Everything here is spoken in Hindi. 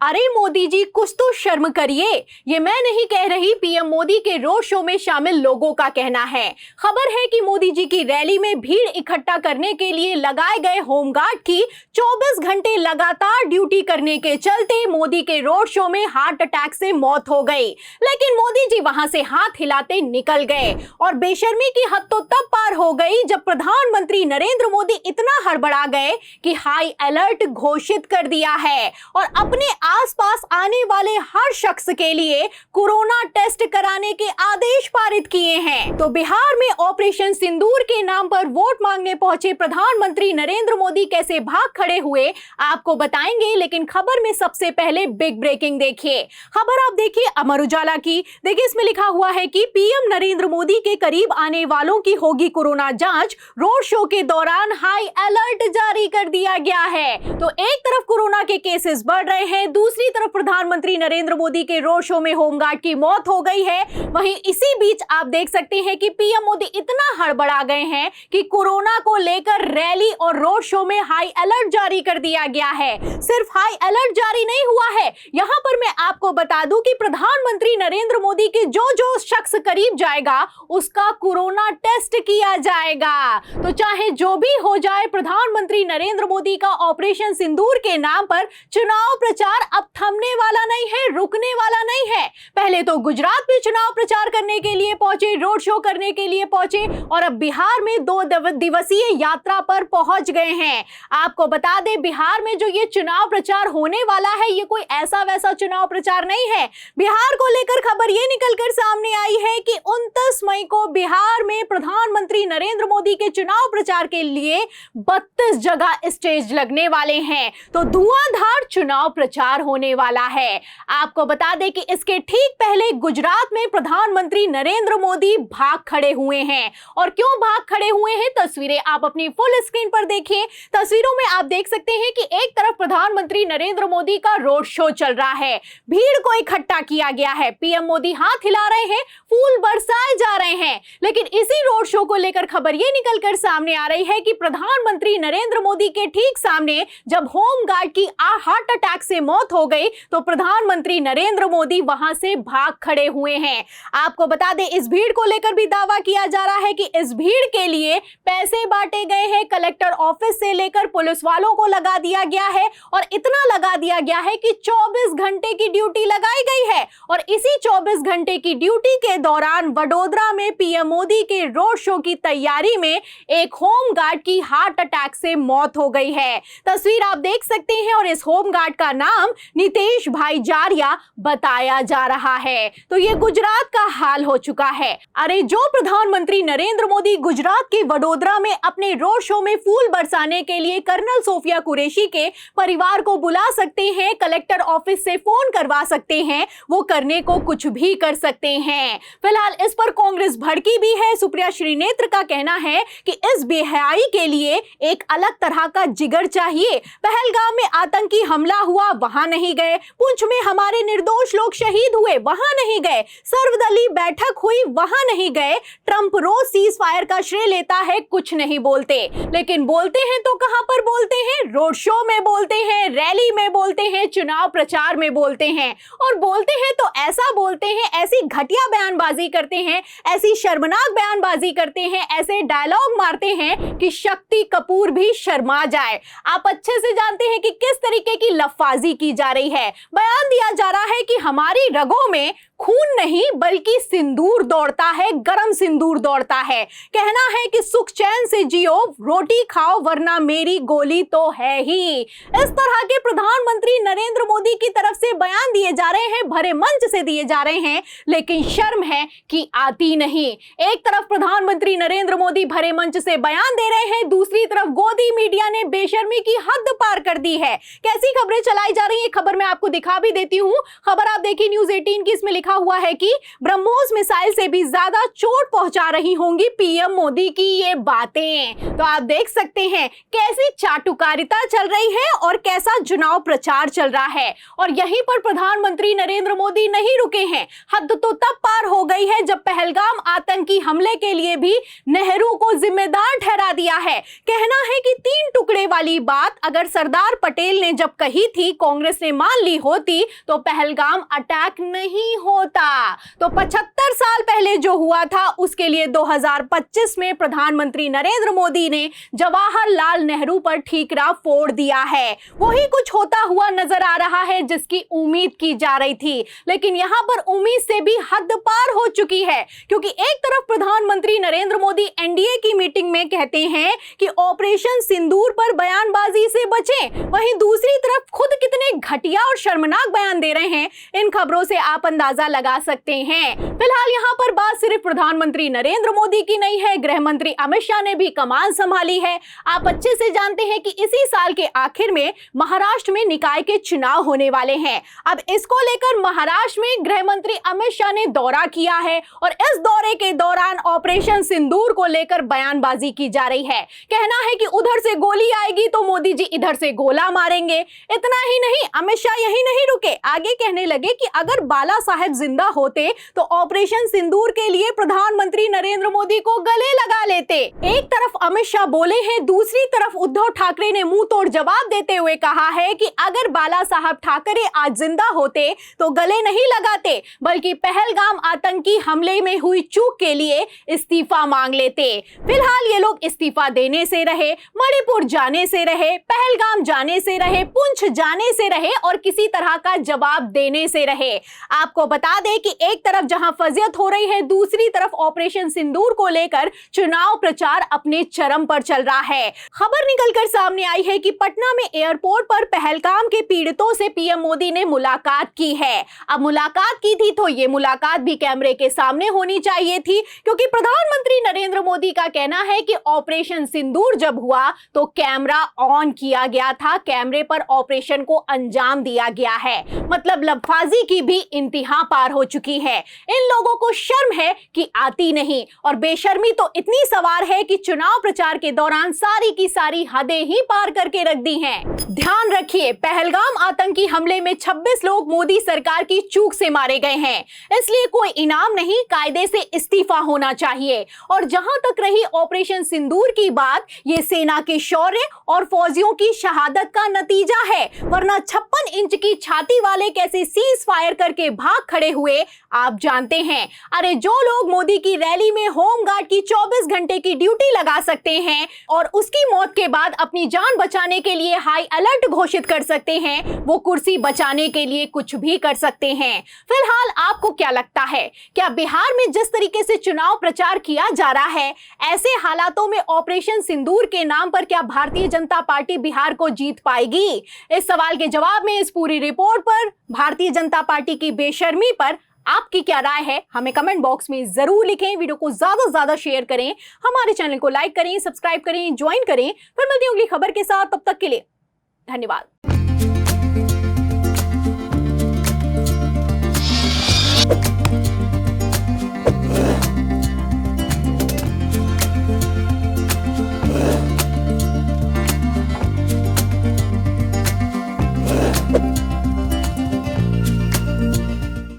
अरे मोदी जी, कुछ तो शर्म करिए। ये मैं नहीं कह रही, पीएम मोदी के रोड शो में शामिल लोगों का कहना है। खबर है कि मोदी जी की रैली में भीड़ इकट्ठा करने के लिए लगाए गए होमगार्ड की 24 घंटे लगातार ड्यूटी करने के चलते मोदी के रोड शो में हार्ट अटैक से मौत हो गई। लेकिन मोदी जी वहां से हाथ हिलाते निकल गए और बेशर्मी की हद तो तब पार हो गई जब प्रधानमंत्री नरेंद्र मोदी इतना हड़बड़ा गए कि हाई अलर्ट घोषित कर दिया है और अपने आसपास आने वाले हर शख्स के लिए कोरोना टेस्ट कराने के आदेश पारित किए हैं। तो बिहार में ऑपरेशन सिंदूर के नाम पर वोट मांगने पहुंचे प्रधानमंत्री नरेंद्र मोदी कैसे भाग खड़े हुए आपको बताएंगे, लेकिन खबर में सबसे पहले बिग ब्रेकिंग देखिए। खबर आप देखिए अमर उजाला की। देखिए इसमें लिखा हुआ है कि पीएम नरेंद्र मोदी के करीब आने वालों की होगी कोरोना जांच, रोड शो के दौरान हाई अलर्ट जारी कर दिया गया है। तो एक तरफ कोरोना के केसेस बढ़ रहे हैं, दूसरी तरफ प्रधानमंत्री नरेंद्र मोदी के रोड शो में होमगार्ड की मौत हो गई है। वहीं इसी बीच आप देख सकते हैं कि पीएम मोदी इतना हड़बड़ा गए हैं कि कोरोना को लेकर रैली और रोड शो में हाई अलर्ट जारी कर दिया गया है। सिर्फ हाई अलर्ट जारी नहीं हुआ है, यहां पर मैं आपको बता दूं कि प्रधानमंत्री नरेंद्र मोदी के जो शख्स करीब जाएगा उसका कोरोना टेस्ट किया जाएगा। तो चाहे जो भी हो जाए, प्रधानमंत्री नरेंद्र मोदी का ऑपरेशन सिंदूर के नाम पर चुनाव प्रचार अब थमने वाला नहीं है, रुकने वाला नहीं है। पहले तो गुजरात में चुनाव प्रचार करने के लिए पहुंचे, रोड शो करने के लिए पहुंचे और अब बिहार में 2 दिवसीय यात्रा पर पहुंच गए हैं। आपको बता दें, बिहार में जो ये चुनाव प्रचार होने वाला है, ये कोई ऐसा वैसा चुनाव प्रचार नहीं है। बिहार को लेकर खबर ये निकलकर सामने आई है कि 29 मई को बिहार में प्रधानमंत्री नरेंद्र मोदी के चुनाव प्रचार के लिए 32 जगह स्टेज लगने वाले हैं। तो धुआंधार चुनाव प्रचार होने वाला है। आपको बता दें कि इसके ठीक पहले गुजरात में प्रधानमंत्री नरेंद्र मोदी भाग खड़े हुए हैं। और क्यों भाग खड़े हुए हैं, तस्वीरें आप अपनी फुल स्क्रीन पर देखिए। तस्वीरों में आप देख सकते हैं कि एक तरफ प्रधानमंत्री नरेंद्र मोदी का रोड शो चल रहा है, भीड़ को इकट्ठा किया गया है, पीएम मोदी हाथ हिला रहे हैं, फूल बरसाए जा रहे हैं। लेकिन इसी रोड शो को लेकर खबर यह निकलकर सामने आ रही है कि प्रधानमंत्री नरेंद्र मोदी के ठीक सामने जब होमगार्ड की हार्ट अटैक से मौत हो गई तो प्रधानमंत्री नरेंद्र मोदी वहां से भाग खड़े हुए हैं। आपको बता दें, इस भीड़ को लेकर भी दावा किया जा रहा है कि इस भीड़ के लिए पैसे बांटे गए हैं, कलेक्टर ऑफिस से लेकर पुलिस वालों को लगा दिया गया है और इतना लगा दिया गया है कि 24 घंटे की ड्यूटी लगाई गई है। और इसी 24 घंटे की ड्यूटी के दौरान वडोदरा में पीएम मोदी के रोड शो की तैयारी में एक होमगार्ड की हार्ट अटैक से मौत हो गई है। तस्वीर आप देख सकते हैं और इस होमगार्ड का नाम नितेश भाई जारिया बताया जा रहा है। तो ये गुजरात का हाल हो चुका है। अरे जो प्रधानमंत्री नरेंद्र मोदी गुजरात के वडोदरा में अपने रोड शो में फूल बरसाने के लिए कर्नल सोफिया कुरैशी के परिवार को बुला सकते हैं, कलेक्टर ऑफिस से फोन करवा सकते हैं, वो करने को कुछ भी कर सकते हैं। फिलहाल इस पर कांग्रेस भड़की भी है। सुप्रिया श्रीनेत्र का कहना है कि इस बेहयाई के लिए एक अलग तरह का जिगर चाहिए। पहलगाम में आतंकी हमला हुआ, वहां नहीं गए। पुंछ में हमारे निर्दोष लोग शहीद हुए, वहां नहीं गए। सर्वदलीय बैठक हुई, वहां नहीं गए। ट्रंप रोज सीज फायर का श्रेय लेता है, कुछ नहीं बोलते। लेकिन बोलते हैं तो कहां पर बोलते हैं? रोड शो में बोलते हैं, रैली में बोलते हैं, चुनाव प्रचार में बोलते हैं। और बोलते हैं तो ऐसा बोलते हैं, ऐसी घटिया बयानबाजी करते हैं, ऐसी शर्मनाक बयानबाजी करते हैं, ऐसे डायलॉग मारते हैं कि शक्ति कपूर भी शर्मा जाए। आप अच्छे से जानते हैं कि किस तरीके की लफाजी की जा रही है। बयान दिया जा रहा है कि हमारी रगों में खून नहीं बल्कि सिंदूर दौड़ता है, गरम सिंदूर दौड़ता है। कहना है कि सुख चैन से जियो, रोटी खाओ वरना मेरी गोली तो है ही। इस तरह के प्रधानमंत्री नरेंद्र मोदी की तरफ से बयान दिए जा रहे हैं, भरे मंच से दिए जा रहे हैं, लेकिन शर्म है कि आती नहीं। एक तरफ प्रधानमंत्री नरेंद्र मोदी भरे मंच से बयान दे रहे हैं, दूसरी तरफ गोदी मीडिया ने बेशर्मी की हद पार कर दी है। कैसी खबरें चलाई जा रही है, खबर मैं आपको दिखा भी देती हूं। खबर आप देखिए न्यूज़ 18 की, इसमें लिखा हुआ है कि ब्रह्मोस मिसाइल से भी ज्यादा चोट पहुंचा रही होंगी पीएम मोदी की ये बातें। तो आप देख सकते हैं कैसी चाटुकारिता चल रही है और कैसा चुनाव प्रचार चल रहा है। और यहीं पर प्रधानमंत्री नरेंद्र मोदी नहीं रुके हैं। हद तो तब पार हो गई है जब पहलगाम आतंकी हमले के लिए भी नेहरू को जिम्मेदार ठहरा दिया है। कहना है कि 3 टुकड़े वाली बात अगर सरदार पटेल ने जब कही थी कांग्रेस कांग्रेस ने मान ली होती तो पहलगाम अटैक नहीं होता। तो 75 साल पहले जो हुआ था उसके लिए 2025 में प्रधानमंत्री नरेंद्र मोदी ने जवाहरलाल नेहरू पर ठीकरा फोड़ दिया है। वही कुछ होता हुआ नजर आ रहा है जिसकी उम्मीद की जा रही थी, लेकिन यहां पर उम्मीद से भी हद पार हो चुकी है, क्योंकि एक तरफ प्रधानमंत्री नरेंद्र मोदी एनडीए की मीटिंग में कहते हैं कि ऑपरेशन सिंदूर पर बयानबाजी से बचें, वहीं दूसरी तरफ खुद कितने घटिया और शर्मनाक बयान दे रहे हैं, इन खबरों से आप अंदाजा लगा सकते हैं। फिलहाल यहां पर बात सिर्फ प्रधानमंत्री नरेंद्र मोदी की नहीं है, गृह मंत्री अमित शाह ने भी कमान संभाली है। आप अच्छे से जानते हैं कि इसी साल के आखिर में महाराष्ट्र में निकाय के चुनाव होने वाले हैं। अब इसको लेकर महाराष्ट्र में गृह मंत्री अमित शाह ने दौरा किया है और इस दौरे के दौरान ऑपरेशन सिंदूर को लेकर बयानबाजी की जा रही है। कहना है कि उधर से गोली आएगी तो मोदी जी इधर से गोला मारेंगे। इतना ही नहीं, अमित शाह यही नहीं रुके, आगे कहने लगे कि अगर बाला साहेब जिंदा होते तो ऑपरेशन सिंदूर के लिए प्रधानमंत्री नरेंद्र मोदी को गले लगा लेते। एक तरफ अमित शाह बोले हैं, दूसरी तरफ उद्धव ठाकरे ने मुंह तोड़ जवाब देते हुए कहा है कि अगर बाला साहब ठाकरे आज जिंदा होते तो गले नहीं लगाते, बल्कि पहलगाम आतंकी हमले में हुई चूक के लिए इस्तीफा मांग लेते। फिलहाल ये लोग इस्तीफा देने से रहे, मणिपुर जाने से रहे, पहलगाम जाने से रहे, पुंछ जाने से रहे और किसी तरह का जवाब देने से रहे। आपको बता दें कि एक तरफ जहां फजियत हो रही है, दूसरी तरफ ऑपरेशन सिंदूर को लेकर चुनाव प्रचार अपने चरम पर चल रहा है। खबर निकलकर सामने आई है कि पटना में एयरपोर्ट पर पहलगाम के पीड़ितों से पीएम मोदी ने मुलाकात की है। अब मुलाकात की थी तो ये मुलाकात भी कैमरे के सामने होनी चाहिए थी, क्योंकि प्रधानमंत्री नरेंद्र मोदी का कहना है कि ऑपरेशन सिंदूर जब हुआ तो कैमरा ऑन किया गया था, कैमरे पर ऑपरेशन को अंजाम दिया गया है। मतलब लफाजी की भी इंतहा पार हो चुकी है। इन लोगों को शर्म है कि आती नहीं, और बेशर्मी तो इतनी सवार है कि चुनाव प्रचार के दौरान सारी की सारी हदें ही पार करके रख दी हैं। ध्यान रखिए, पहलगाम आतंकी हमले में 26 लोग मोदी सरकार की चूक से मारे गए हैं, इसलिए कोई इनाम नहीं, कायदे से इस्तीफा होना चाहिए। और जहां तक रही ऑपरेशन सिंदूर की बात, ये सेना के शौर्य और फौजियों की शहादत का नतीजा है, वरना 56 इंच की छाती वाले कैसे सीज फायर करके भाग खड़े हुए आप जानते हैं। अरे जो लोग मोदी की रैली में होमगार्ड की 24 घंटे की ड्यूटी लगा सकते हैं और उसकी मौत के बाद अपनी जान बचाने के लिए हाई अलर्ट घोषित कर सकते हैं, वो कुर्सी बचाने के लिए कुछ भी कर सकते हैं। फिलहाल आपको क्या लगता है, क्या बिहार में जिस तरीके से चुनाव प्रचार किया जा रहा है, ऐसे हालातों में ऑपरेशन सिंदूर के नाम पर क्या भारतीय जनता पार्टी बिहार को जीत पाएगी? इस सवाल के जवाब में इस पूरी रिपोर्ट पर, भारतीय जनता पार्टी की बेशर्मी पर आपकी क्या राय है, हमें कमेंट बॉक्स में जरूर लिखें। वीडियो को ज्यादा से ज्यादा शेयर करें, हमारे चैनल को लाइक करें, सब्सक्राइब करें, ज्वाइन करें। फिर मिलती हूं अगली खबर के साथ, तब तक के लिए धन्यवाद।